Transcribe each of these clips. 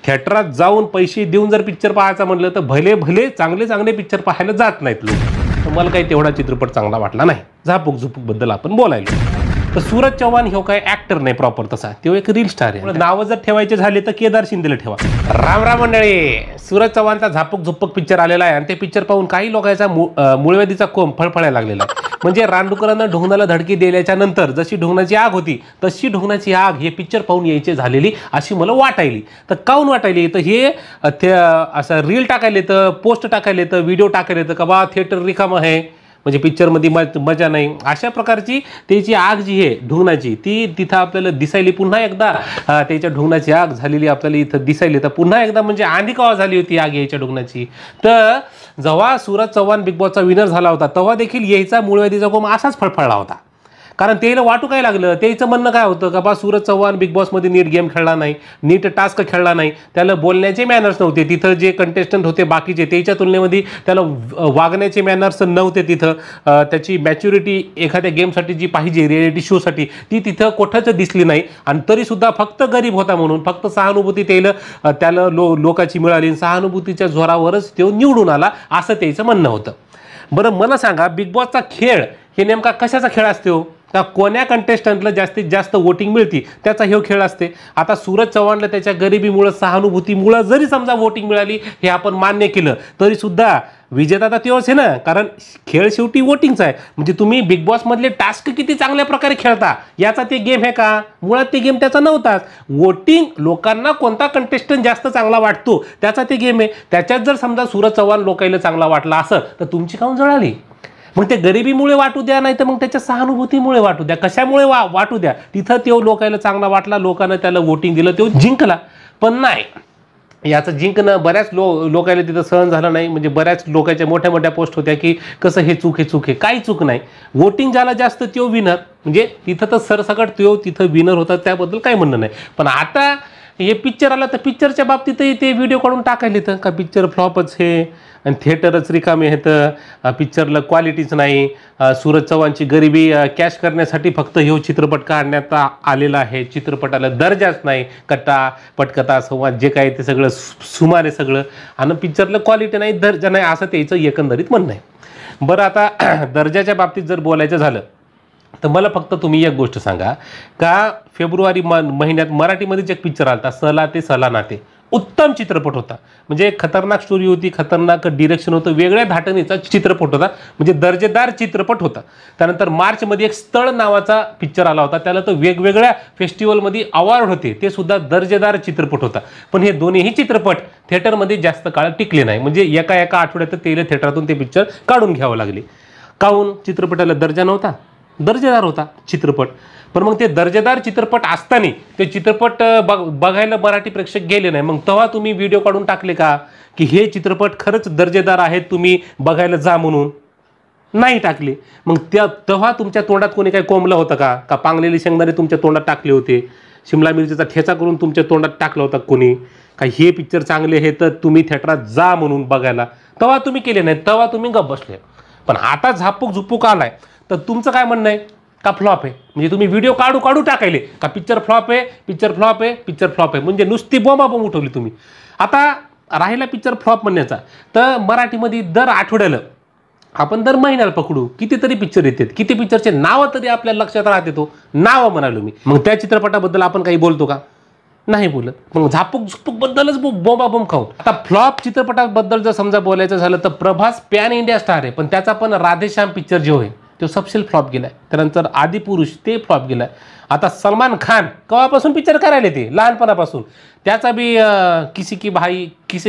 थिएटरात जाऊन पैसे देऊन जर पिक्चर पाहायचा म्हटलं तर भले भले चांगले चांगले पिक्चर पाहायला जात नाहीत लोक. तर मला काही तेवढा चित्रपट चांगला वाटला नाही. झापूक झुपूक बद्दल आपण बोलायलो. तर सूरज चव्हाण ह्यो काय ऍक्टर नाही प्रॉपर तसा, तो एक रील स्टार आहे. नावं जर ठेवायचे झाले तर केदार शिंदेला ठेवा. राम राम मंडळी, सूरज चव्हाणचा झापूक झुपूक पिक्चर आलेला आहे आणि ते पिक्चर पाहून काही लोकांचा मुळव्याधीचा कोंब फळफळायला लागलेला आहे. म्हणजे रानडुकरांना ढोंगणाला धडकी दिल्याच्या नंतर जशी ढोंगणाची आग होती तशी ढोंगणाची आग हे पिक्चर पाहून यायची झालेली अशी मला वाटायली. तर काऊन वाटायली तर हे असं रील टाकायला येतं, पोस्ट टाकायला येतं, व्हिडिओ टाकायला येतं का बा थिएटर रिकामं आहे म्हणजे पिक्चरमध्ये मजा नाही, अशा प्रकारची त्याची आग जी आहे ढोंगणाची ती तिथं आपल्याला दिसायली. पुन्हा एकदा त्याच्या ढोंगणाची आग झालेली आपल्याला इथं दिसायली. तर पुन्हा एकदा म्हणजे आधी केव्हा झाली होती आग यायच्या ढोंगणाची, तर जेव्हा सूरज चव्हाण बिग बॉसचा विनर झाला होता तेव्हा देखील यायचा मुळव्याधीचा कोंब असाच फळफळला होता. कारण त्याला वाटू काय लागलं, त्याचं म्हणणं काय होतं का बा सूरज चव्हाण बिग बॉसमध्ये नीट गेम खेळला नाही, नीट टास्क खेळला नाही, त्याला बोलण्याचे मॅनर्स नव्हते. तिथं जे कंटेस्टंट होते बाकीचे त्याच्या तुलनेमध्ये त्याला वागण्याचे मॅनर्स नव्हते. तिथं त्याची मॅच्युरिटी एखाद्या गेमसाठी जी पाहिजे रिॲलिटी शोसाठी ती तिथं कुठंच दिसली नाही. आणि तरीसुद्धा फक्त गरीब होता म्हणून फक्त सहानुभूती त्याला लोकांची मिळाली, सहानुभूतीच्या जोरावरच तो निवडून आला असं त्याचं म्हणणं होतं. बरं मला सांगा, बिग बॉसचा खेळ हे नेमका कशाचा खेळ असते हो? का कोण्या कंटेस्टंटला जास्तीत जास्त वोटिंग मिळते त्याचा हे खेळ असते. आता सूरज चव्हाणला त्याच्या गरिबीमुळं सहानुभूतीमुळं जरी समजा वोटिंग मिळाली हे आपण मान्य केलं तरी सुद्धा विजेता तर तेव्हाच आहे ना, कारण खेळ शेवटी वोटिंगचा आहे. म्हणजे तुम्ही बिग बॉसमधले टास्क किती चांगल्या प्रकारे खेळता याचा ते गेम आहे का? मुळात ते गेम त्याचा नव्हताच. वोटिंग लोकांना कोणता कंटेस्टंट जास्त चांगला वाटतो त्याचा ते गेम आहे. त्याच्यात जर समजा सूरज चव्हाण लोकांना चांगला वाटला असं तर तुमची काऊन जळाली? मग ते गरिबीमुळे वाटू द्या, नाही तर मग त्याच्या सहानुभूतीमुळे वाटू द्या, कशामुळे वाटू द्या, तिथं तो लोकांना चांगला वाटला, लोकांना त्याला वोटिंग दिलं, तो जिंकला. पण नाही, याचं जिंकणं बऱ्याच लोकांना तिथं सहन झालं नाही. म्हणजे बऱ्याच लोकांच्या मोठ्या मोठ्या पोस्ट होत्या की कसं हे चूक आहे. काही चूक नाही. वोटिंग झाला जास्त तो विनर, म्हणजे तिथं तर सरसकट तो तिथं विनर होता, त्याबद्दल काही म्हणणं नाही. पण आता हे पिक्चर आलं तर पिक्चरच्या बाबतीतही ते व्हिडिओ काढून टाकायला येतं का पिक्चर फ्लॉपच हे आणि थिएटरच रिकामे आहेत, पिक्चरला क्वालिटीच नाही, सूरज चव्हाणची गरिबी कॅश करण्यासाठी फक्त हे चित्रपट काढण्यात आलेला आहे, चित्रपटाला दर्जाच नाही, कथा पटकथा संवाद जे काय ते सगळं सुमार आहे सगळं, आणि पिक्चरला क्वालिटी नाही, दर्जा नाही, असं त्याचं एकंदरीत म्हणणं आहे. बरं आता दर्जाच्या बाबतीत जर बोलायचं झालं तर मला फक्त तुम्ही एक गोष्ट सांगा का फेब्रुवारी महिन्यात मराठीमध्येच एक पिक्चर आला सला ते सला नाते, उत्तम चित्रपट होता. म्हणजे खतरनाक स्टोरी होती, खतरनाक डिरेक्शन होतं, वेगळ्या धाटणीचा चित्रपट होता, म्हणजे दर्जेदार चित्रपट होता. त्यानंतर मार्चमध्ये एक स्थळ नावाचा पिक्चर आला होता, त्याला तर वेगवेगळ्या फेस्टिवलमध्ये अवॉर्ड होते, ते सुद्धा दर्जेदार चित्रपट होता. पण हे दोन्हीही चित्रपट थिएटरमध्ये जास्त काळ टिकले नाही. म्हणजे एका आठवड्यात तेले थिएटरातून ते पिक्चर काढून घ्यावं लागले. काहून? चित्रपटाला दर्जा नव्हता, दर्जेदार होता चित्रपट. पण मग ते दर्जेदार चित्रपट असताना ते चित्रपट बघायला मराठी प्रेक्षक गेले नाही. मग तेव्हा तुम्ही व्हिडिओ काढून टाकले का की हे चित्रपट खरंच दर्जेदार आहेत, तुम्ही बघायला जा म्हणून? नाही टाकले. मग तेव्हा तुमच्या तोंडात कोणी काही कोंबलं होतं का पांगलेली शेंगदाणे तुमच्या तोंडात टाकले होते, शिमला मिरचीचा ठेचा करून तुमच्या तोंडात टाकला होता कोणी का हे पिक्चर चांगले हे तर तुम्ही थिएटरात जा म्हणून बघायला? तेव्हा तुम्ही केले नाही, तेव्हा तुम्ही गप्प बसले. पण आता झापूक झुपूक आलाय तर तुमचं काय म्हणणं आहे का फ्लॉप आहे? म्हणजे तुम्ही व्हिडिओ काढू टाकायले का पिक्चर फ्लॉप आहे, पिक्चर फ्लॉप आहे, पिक्चर फ्लॉप आहे, म्हणजे नुसती बोंबाबोंब उठवली तुम्ही. आता राहिला पिक्चर फ्लॉप म्हणण्याचा, तर मराठीमध्ये दर आठवड्याला आपण दर महिन्याला पकडू कितीतरी पिक्चर येतात, किती पिक्चरचे नावं तरी आपल्याला लक्षात राहते. तो नावं म्हणालो मी. मग त्या चित्रपटाबद्दल आपण काही बोलतो का? नाही बोलत. मग झापूक झुपूक बद्दलच बोंबाबोंब खाऊन. आता फ्लॉप चित्रपटाबद्दल जर समजा बोलायचं झालं तर प्रभास पॅन इंडिया स्टार आहे, पण त्याचा पण राधेश्याम पिक्चर जो आहे तो सबसेल फ्लॉप गेलाय. त्यानंतर आदिपुरुष ते फ्लॉप गेलाय. आता सलमान खान केव्हापासून पिक्चर करायला ते लहानपणापासून, त्याचा बी किसी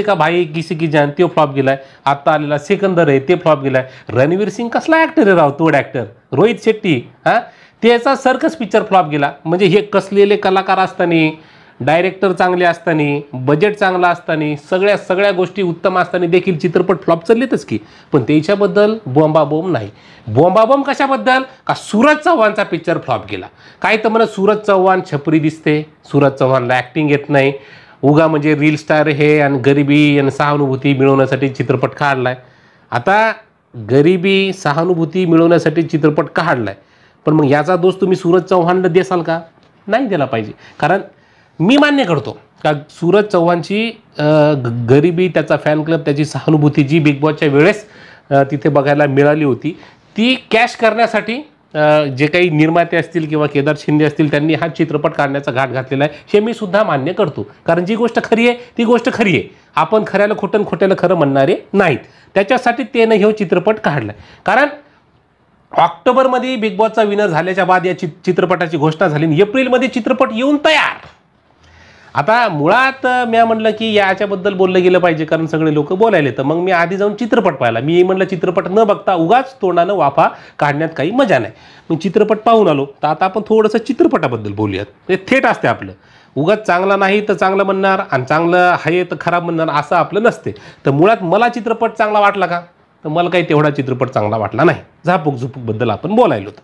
का भाई किसी की जान तो फ्लॉप गेलाय. आता आलेला सिकंदर आहे ते फ्लॉप गेलाय. रणवीर सिंग कसला ऍक्टर आहे राव, तोड ऍक्टर. रोहित शेट्टी त्याचा सर्कस पिक्चर फ्लॉप गेला. म्हणजे हे कसलेले कलाकार असताना, डायरेक्टर चांगले असताना, बजेट चांगला असताना, सगळ्या गोष्टी उत्तम असताना देखील चित्रपट फ्लॉप चाललेतच की. पण त्याच्याबद्दल बोंबाबोंब नाही. बोंबाबोंब कशाबद्दल का सूरज चव्हाणचा पिक्चर फ्लॉप गेला. काय तर मला सूरज चव्हाण छपरी दिसते, सूरज चव्हाणला ॲक्टिंग येत नाही, उगा म्हणजे रील स्टार हे आणि गरिबी आणि सहानुभूती मिळवण्यासाठी चित्रपट काढलाय. आता गरिबी सहानुभूती मिळवण्यासाठी चित्रपट काढलाय, पण मग याचा दोष तुम्ही सूरज चव्हाणला देसाल का? नाही दिला पाहिजे. कारण मी मान्य करतो का सूरज चव्हाणची गरिबी, त्याचा फॅन क्लब, त्याची सहानुभूती जी बिग बॉसच्या वेळेस तिथे बघायला मिळाली होती ती कॅश करण्यासाठी जे काही निर्माते असतील किंवा केदार शिंदे असतील त्यांनी हा चित्रपट काढण्याचा घाट घातलेला आहे, हे मी सुद्धा मान्य करतो. कारण जी गोष्ट खरी आहे ती गोष्ट खरी आहे. आपण खऱ्याला खोटं खोट्याला खरं म्हणणारे नाहीत. त्याच्यासाठी त्यानं हे चित्रपट काढला. कारण ऑक्टोबरमध्ये बिग बॉसचा विनर झाल्याच्या बाद या चित्रपटाची घोषणा झाली. एप्रिलमध्ये चित्रपट येऊन तयार. आता मुळात मी म्हटलं की याच्याबद्दल बोललं गेलं पाहिजे कारण सगळे लोक बोलायले. तर मग मी आधी जाऊन चित्रपट पाहिला. मी म्हटलं चित्रपट न बघता उगाच तोंडानं वाफा काढण्यात काही मजा नाही. मी चित्रपट पाहून आलो. तर आता आपण थोडंसं चित्रपटाबद्दल बोलूयात. ते थेट असते आपलं. उगाच चांगला नाही तर चांगलं म्हणणार आणि चांगलं आहे तर खराब म्हणणार असं आपलं नसते. तर मुळात मला चित्रपट चांगला वाटला का, तर मला काही तेवढा चित्रपट चांगला वाटला नाही. झापूक झुपूकबद्दल आपण बोलायलो होतं.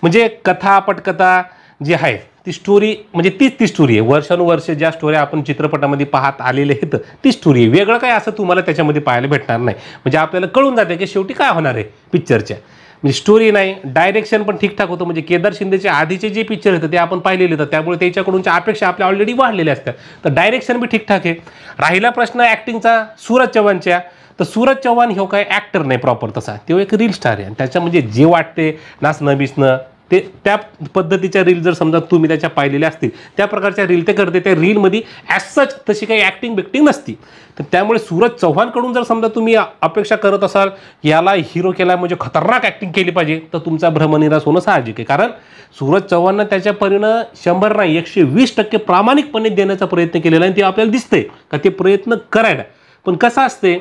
म्हणजे कथा पटकथा जी आहे ती स्टोरी म्हणजे तीच स्टोरी आहे. वर्षानुवर्ष ज्या स्टोऱ्या आपण चित्रपटामध्ये पाहत आलेले आहेत ती स्टोरी आहे. वेगळं काय असं तुम्हाला त्याच्यामध्ये पाहायला भेटणार नाही. म्हणजे आपल्याला कळून जाते की शेवटी काय होणार आहे पिक्चरच्या. म्हणजे स्टोरी नाही, डायरेक्शन पण ठीकठाक होतं. म्हणजे केदार शिंदेचे आधीचे जे पिक्चर होतं ते आपण पाहिलेले होतं, त्यामुळे त्याच्याकडूनच्या अपेक्षा आपल्या ऑलरेडी वाढलेल्या असतात. तर डायरेक्शन बी ठीकठाक आहे. राहिला प्रश्न ॲक्टिंगचा सूरज चव्हाणच्या, तर सूरज चव्हाण हे काय ॲक्टर नाही प्रॉपर तसा, तो एक रील स्टार आहे. आणि त्याच्या म्हणजे जे वाटते नाचणं बिसणं ते त्या पद्धतीच्या रील जर समजा तुम्ही त्याच्या पाहिलेल्या असतील त्या प्रकारच्या रील ते करते. त्या रीलमध्ये ॲज सच तशी काही ॲक्टिंग बिक्टिंग नसती. तर त्यामुळे सूरज चव्हाणकडून जर समजा तुम्ही अपेक्षा करत असाल याला हिरो केला म्हणजे खतरनाक ॲक्टिंग केली पाहिजे, तर तुमचा भ्रमनिरास होणं साहजिक आहे. कारण सूरज चव्हाणनं त्याच्या परीनं 100 नाही 120% प्रामाणिकपणे देण्याचा प्रयत्न केलेला आहे. ते आपल्याला दिसतंय का ते प्रयत्न करायला. पण कसं असते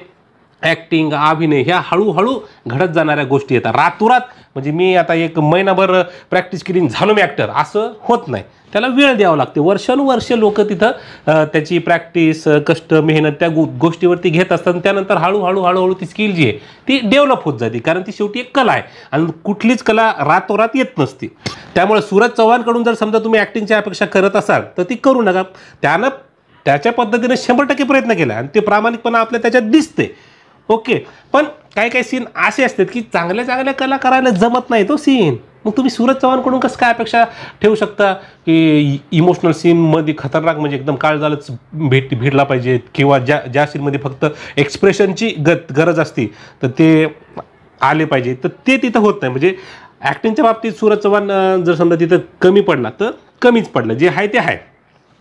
ॲक्टिंग अभिनय ह्या हळूहळू घडत जाणाऱ्या गोष्टी येतात. रातोरात म्हणजे मी आता एक महिनाभर प्रॅक्टिस केली झालो मी ॲक्टर असं होत नाही. त्याला वेळ द्यावा लागते. वर्षानुवर्ष लोक तिथं त्याची प्रॅक्टिस कष्ट मेहनत त्या गोष्टीवरती घेत असतात. त्यानंतर हळूहळू ती स्किल जी आहे ती डेव्हलप होत जाते. कारण ती शेवटी एक कला आहे आणि कुठलीच कला रातोरात येत नसते. त्यामुळे सूरज चव्हाणकडून जर समजा तुम्ही ॲक्टिंगची अपेक्षा करत असाल तर ती करू नका. त्यानं त्याच्या पद्धतीने 100% प्रयत्न केला आणि ते प्रामाणिकपणा आपल्या त्याच्यात दिसते. ओके. पण काही काही सीन असे असतात की चांगल्या चांगल्या कला करायला जमत नाही तो सीन. मग तुम्ही सूरज चव्हाणकडून कसं काय अपेक्षा ठेवू शकता की इमोशनल सीनमध्ये खतरनाक म्हणजे एकदम काळजालाच भिडला पाहिजे किंवा ज्या सीनमध्ये फक्त एक्सप्रेशनची गरज असते तर ते आले पाहिजे, तर ते तिथं होत नाही. म्हणजे ॲक्टिंगच्या बाबतीत सूरज चव्हाण जर समजा तिथं कमी पडला तर कमीच पडलं, जे आहे ते आहे.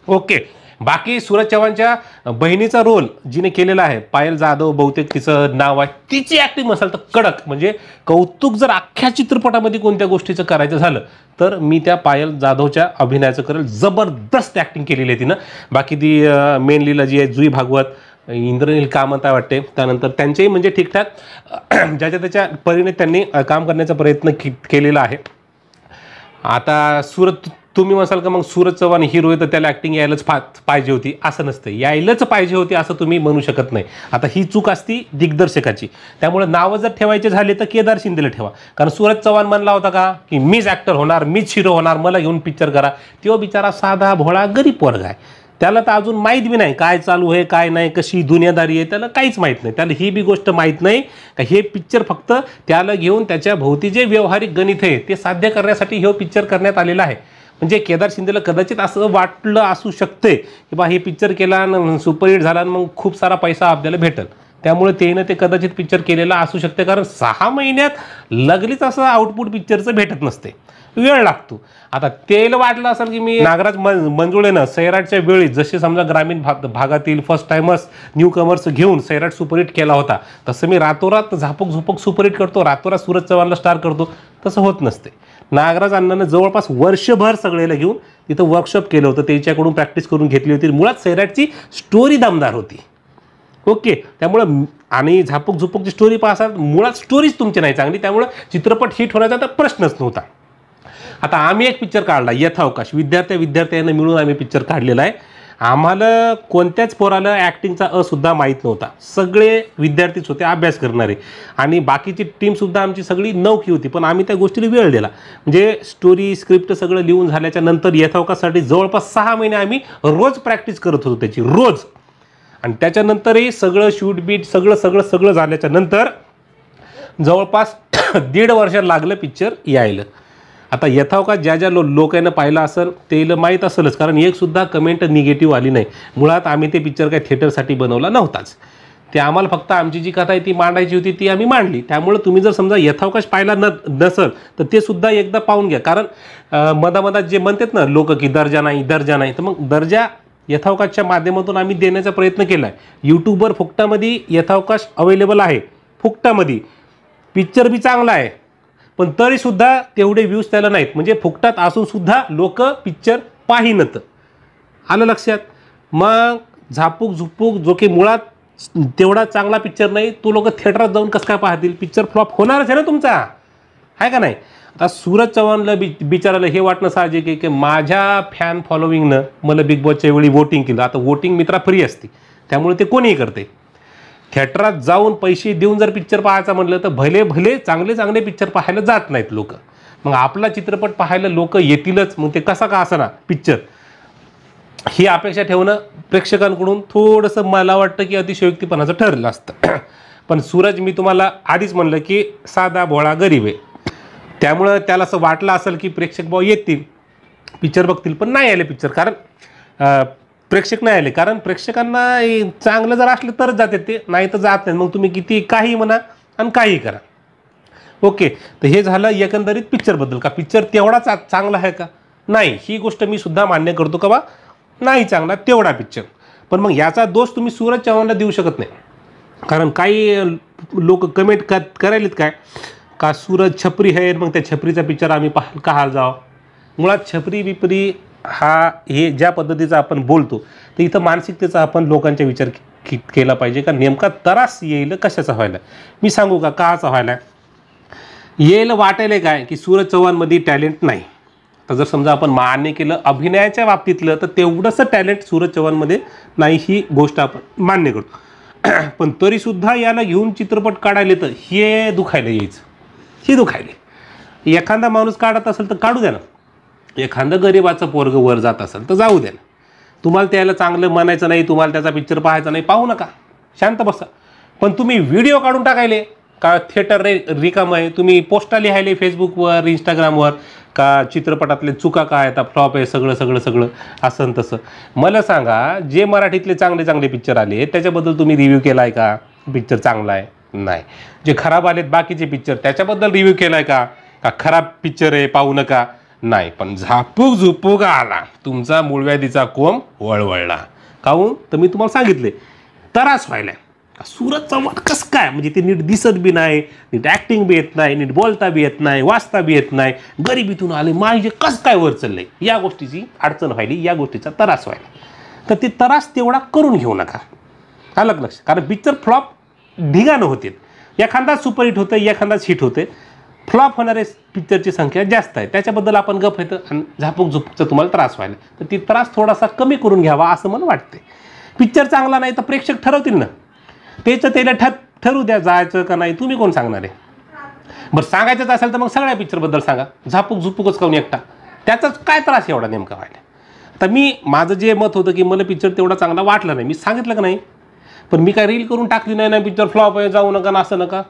ओके. बाकी सूरज चव्हाणच्या बहिणीचा रोल जिने केलेला आहे पायल जाधव बहुतेक तिचं नाव आहे, तिची ॲक्टिंग असेल तर कडक. म्हणजे कौतुक जर अख्ख्या चित्रपटामध्ये कोणत्या गोष्टीचं करायचं झालं तर मी त्या पायल जाधवच्या अभिनयाचं करेल. जबरदस्त ॲक्टिंग केलेली आहे तिनं. बाकी ती मेन लीला जी आहे जुई भागवत, इंद्रनील कामता वाटते, त्यानंतर त्यांचेही म्हणजे ठीकठाक ज्याच्या त्याच्या परीने त्यांनी काम करण्याचा प्रयत्न केलेला आहे. आता तुम्ही म्हणाल का मग सूरज चव्हाण हिरो आहे तर त्याला ॲक्टिंग यायलाच पाहिजे होती, असं नसतं. यायलाच पाहिजे होती असं तुम्ही म्हणू शकत नाही. आता ही चूक असती दिग्दर्शकाची. त्यामुळे नावं जर ठेवायचे झाले तर केदार शिंदेला ठेवा. कारण सूरज चव्हाण म्हणला होता का की मीच ॲक्टर होणार, मीच हिरो होणार, मला घेऊन पिक्चर करा. तो बिचारा साधा भोळा गरीब पोरगा आहे. त्याला तर अजून माहीत बी नाही काय चालू आहे काय नाही, कशी दुनियादारी आहे, त्याला काहीच माहीत नाही. त्याला ही बी गोष्ट माहीत नाही का हे पिक्चर फक्त त्याला घेऊन त्याच्या भोवती जे व्यावहारिक गणित आहे ते साध्य करण्यासाठी हे पिक्चर करण्यात आलेला आहे. म्हणजे केदार शिंदेला कदाचित असं वाटलं असू शकते की बा हे पिक्चर केला सुपरहिट झाला मग खूप सारा पैसा आपल्याला भेटेल, त्यामुळे त्यानं ते कदाचित पिक्चर केलेला असू शकते. कारण 6 महिन्यात लगलीच असं आउटपुट पिक्चरचं भेटत नसते, वेळ लागतो. आता तेल वाटलं असेल की मी नागराज मंजुळेनं सैराटच्या वेळी जसे समजा ग्रामीण भागातील फर्स्ट टाइमर्स न्यू कमर्स घेऊन सैराट सुपरहिट केला होता, तसं मी रातोरात झापक सुपरहिट करतो, रातोरात सूरज चव्हाणला स्टार करतो, तसं होत नसते. नागराज अण्णानं जवळपास वर्षभर सगळ्याला घेऊन तिथं वर्कशॉप केलं होतं, त्याच्याकडून प्रॅक्टिस करून घेतली होती. मुळात सैराटची स्टोरी दमदार होती. ओके. त्यामुळं आणि झापकझुपकची स्टोरी पाहसाल मुळात स्टोरीच तुमची नाही चांगली, त्यामुळं चित्रपट हिट होण्याचा तर प्रश्नच नव्हता. आता आम्ही एक पिक्चर काढला यथावकाश, विद्यार्थ्यांना मिळून आम्ही पिक्चर काढलेला आहे. आम्हाला कोणत्याच पोराला ॲक्टिंगचा सुद्धा माहीत नव्हता. सगळे विद्यार्थीच होते अभ्यास करणारे आणि बाकीची टीमसुद्धा आमची सगळी नौकी होती. पण आम्ही त्या गोष्टीला वेळ दिला. म्हणजे स्टोरी स्क्रिप्ट सगळं लिहून झाल्याच्या नंतर यथावकाशसाठी जवळपास 6 महिने आम्ही रोज प्रॅक्टिस करत होतो त्याची रोज. आणि त्याच्यानंतरही सगळं शूट बीट सगळं झाल्याच्या नंतर जवळपास 1.5 वर्ष लागलं पिक्चर यायला. आता यथावकाश ज्या ज्या लोकांना पाहिलं असेल तेला माहीत असेलच, कारण एक सुद्धा कमेंट निगेटिव्ह आली नाही. मुळात आम्ही ते पिक्चर काय थिएटरसाठी बनवला नव्हताच. ते आम्हाला फक्त आमची जी कथा आहे ती मांडायची होती, ती आम्ही मांडली. त्यामुळे तुम्ही जर समजा यथावकाश पाहिला नसेल तर ते सुद्धा एकदा पाहून घ्या. कारण मधामधात जे म्हणतात ना लोक की दर्जा नाही, तर मग दर्जा यथावकाशच्या माध्यमातून आम्ही देण्याचा प्रयत्न केला आहे. यूट्यूबवर फुकटामध्ये यथावकाश अवेलेबल आहे, फुकटामध्ये. पिक्चर बी चांगला आहे, पण तरीसुद्धा तेवढे व्ह्यूज त्याला नाहीत. म्हणजे फुकटात असूनसुद्धा लोक पिक्चर पाहिनत. आलं लक्षात? मग झापूक झुपूक जो की मुळात तेवढा चांगला पिक्चर नाही, तो लोक थिएटरात जाऊन कसं काय पाहतील? पिक्चर फ्लॉप होणारच आहे ना तुमचा, आहे का नाही? आता सूरज चव्हाणला बिचारायला हे वाटणं साहजिक आहे की माझ्या फॅन फॉलोविंगनं मला बिग बॉसच्या वेळी वोटिंग केलं. आता वोटिंग मित्रा फ्री असते, त्यामुळे ते कोणीही करते. थिएटरात जाऊन पैसे देऊन जर पिक्चर पाहायचा म्हटलं तर भले भले चांगले चांगले पिक्चर पाहायला जात नाहीत लोक. मग आपला चित्रपट पाहायला लोक येतीलच, मग ते कसा का असं ना पिक्चर, ही अपेक्षा ठेवणं प्रेक्षकांकडून थोडंसं मला वाटतं की अतिशयोक्तीपणाचं ठरलं असतं. पण सूरज, मी तुम्हाला आधीच म्हणलं की साधा भोळा गरीब आहे. त्यामुळं त्याला असं वाटलं असेल की प्रेक्षक भाऊ येतील, पिक्चर बघतील, पण नाही आले पिक्चर. कारण प्रेक्षक नाही आले, कारण प्रेक्षकांना चांगलं जर असलं तरच जाते ते, नाही तर जात नाही. मग तुम्ही किती काही म्हणा आणि काही करा. ओके, तर हे झालं एकंदरीत पिक्चरबद्दल. का पिक्चर तेवढा चांगला आहे का? नाही, ही गोष्ट मी सुद्धा मान्य करतो का बा नाही चांगला तेवढा पिक्चर. पण मग याचा दोष तुम्ही सूरज चव्हाणला देऊ शकत नाही. कारण काही लोक कमेंट करायलेत काय का सूरज छपरी आहे, मग त्या छपरीचा पिक्चर आम्ही का जावं. मुळात छपरी बिपरी हा हे ज्या पद्धतीचा आपण बोलतो तर इथं मानसिकतेचा आपण लोकांचा विचार केला पाहिजे. का नेमका त्रास येईल कशाचा व्हायला? मी सांगू का काचा व्हायला येईल? वाटायला काय की सूरज चव्हाणमध्ये टॅलेंट नाही. तर जर समजा आपण मान्य केलं अभिनयाच्या बाबतीतलं तर तेवढंसं टॅलेंट सूरज चव्हाणमध्ये नाही, ही गोष्ट आपण मान्य करतो. पण तरीसुद्धा याला घेऊन चित्रपट काढायला तर हे दुखायला यायचं, हे दुखायले. एखादा माणूस काढत असेल तर काढू द्या ना. एखादं गरिबाचं पोरग वर जात असेल तर जाऊ द्या ना. तुम्हाला त्याला चांगलं म्हणायचं नाही, तुम्हाला त्याचा पिक्चर पाहायचा नाही, पाहू नका, शांत बसा. पण तुम्ही व्हिडिओ काढून टाकायले का थिएटर रिकाम आहे, तुम्ही पोस्टा लिहायले फेसबुकवर इंस्टाग्रामवर का चित्रपटातले चुका काय आता फ्लॉप आहे सगळं सगळं सगळं असं तसं. मला सांगा, जे मराठीतले चांगले चांगले पिक्चर आले त्याच्याबद्दल तुम्ही रिव्ह्यू केला आहे का? पिक्चर चांगला आहे? नाही. जे खराब आलेत बाकीचे पिक्चर त्याच्याबद्दल रिव्ह्यू केला आहे का खराब पिक्चर आहे पाहू नका? नाही. पण झापूक झुपूक आला, तुमचा मूळव्याधीचा कोंब वळवळला. काहून? तर मी तुम्हाला सांगितले त्रास व्हायला. सूरज चव्हाण कसं काय, म्हणजे ते नीट दिसत बी नाही, नीट ॲक्टिंग बी येत नाही, नीट बोलता बी येत नाही, वाचता बी येत नाही, गरिबीतून आले, माझे कसं काय वर चाललंय, या गोष्टीची अडचण व्हायली, या गोष्टीचा त्रास व्हायला. तर ते त्रास तेवढा करून घेऊ नका, अलग लक्ष. कारण पिक्चर फ्लॉप ढिगाणं होते. एखादा सुपरहिट होतं, एखादा हिट होते. फ्लॉप होणारे पिक्चरची संख्या जास्त आहे, त्याच्याबद्दल आपण गप येतं आणि झापूक झुपूकचा तुम्हाला त्रास व्हायला. तर ती त्रास थोडासा कमी करून घ्यावा असं मला वाटते. पिक्चर चांगला नाही तर प्रेक्षक ठरवतील ना, त्याला ठरू द्या जायचं का नाही, तुम्ही कोण सांगणार आहे? बरं, सांगायचंच असेल तर मग सगळ्या पिक्चरबद्दल सांगा, झापूक झुपूकच काऊन एकटा, त्याचाच काय त्रास एवढा नेमका व्हायला? तर मी माझं जे मत होतं की मला पिक्चर तेवढा चांगला वाटला नाही, मी सांगितलं का नाही. पण मी काय रील करून टाकली नाही ना पिक्चर फ्लॉप आहे जाऊ नका ना असं नका.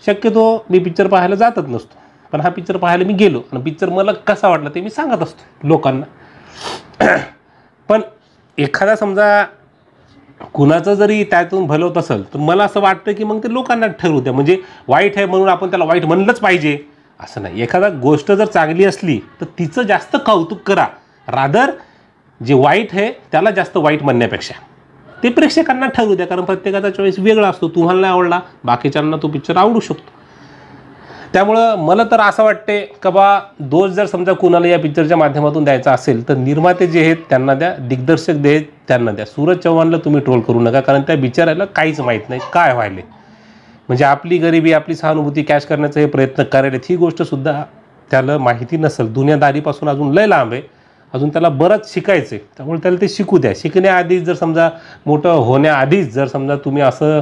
शक्यतो मी पिक्चर पाहायला जातच नसतो, पण हा पिक्चर पाहायला मी गेलो आणि पिक्चर मला कसा वाटला ते मी सांगत असतो लोकांना. पण एखादा समजा कुणाचं जरी त्यातून भलं होत असेल तर मला असं वाटतं की मग ते लोकांना ठरवू द्या. म्हणजे वाईट आहे म्हणून आपण त्याला वाईट म्हणलंच पाहिजे असं नाही. एखादा गोष्ट जर चांगली असली तर तिचं जास्त कौतुक करा, रादर जे वाईट आहे त्याला जास्त वाईट म्हणण्यापेक्षा. ते प्रेक्षकांना ठरवू द्या, कारण प्रत्येकाचा चॉईस वेगळा असतो. तुम्हाला नाही आवडला, बाकीच्यांना तो पिक्चर आवडू शकतो. त्यामुळं मला तर असं वाटते का बा दोष जर समजा कुणाला या पिक्चरच्या माध्यमातून द्यायचा असेल तर निर्माते जे आहेत त्यांना द्या, दिग्दर्शक जे आहेत त्यांना द्या. सूरज चव्हाणला तुम्ही ट्रोल करू नका, कारण त्या बिचारायला काहीच माहीत नाही काय व्हायले. म्हणजे आपली गरिबी आपली सहानुभूती कॅश करण्याचा हे प्रयत्न करायला, ही गोष्टसुद्धा त्याला माहिती नसेल. दुनियादारीपासून अजून लय लांब आहे, अजून त्याला बरंच शिकायचं आहे. त्यामुळे त्याला ते शिकू द्या. शिकण्याआधीच जर समजा मोठं होण्याआधीच जर समजा तुम्ही असं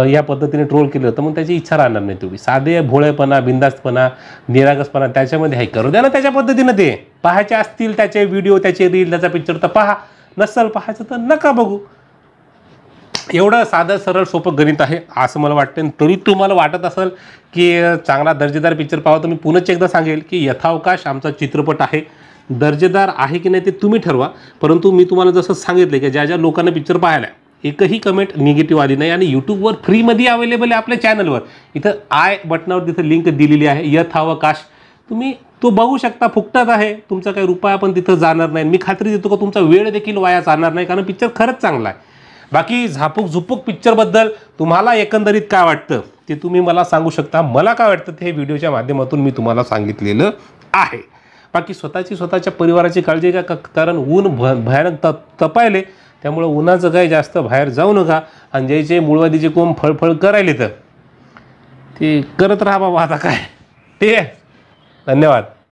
या पद्धतीने ट्रोल केलं तर मग त्याची इच्छा राहणार नाही. तुम्ही साधे भोळेपणा, बिंदास्तपणा, निरागसपणा त्याच्यामध्ये आहे, करू द्या ना त्याच्या पद्धतीनं. ते पाहायचे असतील त्याचे व्हिडिओ, त्याचे रील, त्याचा पिक्चर तर पहा, नसेल पाहायचं तर नका बघू. एवढं साधं सरळ सोपं गणित आहे असं मला वाटतं. आणि तरी तुम्हाला वाटत असेल की चांगला दर्जेदार पिक्चर पाहावा, तर मी पुन्हा एकदा सांगेल की यथावकाश आमचा चित्रपट आहे. दर्जेदार आहे की नाही ते तुम्ही ठरवा. परंतु मी तुम्हाला जसं सांगितलं की ज्या ज्या लोकांना पिक्चर पाहायला एकही कमेंट निगेटिव्ह आली नाही. आणि यूट्यूबवर फ्रीमध्ये अवेलेबल आहे आपल्या चॅनलवर. इथं आय बटनावर तिथं लिंक दिलेली आहे यथावकाश. तुम्ही तो बघू शकता. फुकटात आहे. तुमचा काही रुपया पण तिथं जाणार नाही. मी खात्री देतो का तुमचा वेळ देखील वाया जाणार नाही, कारण पिक्चर खरंच चांगला आहे. बाकी झापूक झुपूक पिक्चरबद्दल तुम्हाला एकंदरीत काय वाटतं ते तुम्ही मला सांगू शकता. मला काय वाटतं ते व्हिडिओच्या माध्यमातून मी तुम्हाला सांगितलेलं आहे. बाकी स्वतःच्या परिवाराची काळजी घ्या, कारण ऊन भयानक तपायले. त्यामुळं उन्हाचं काही जास्त बाहेर जाऊ नका. आणि ज्याचे मुळवादीचे कोंब फळफळ करायले तर ते करत राहा बाबा. आता काय ते धन्यवाद.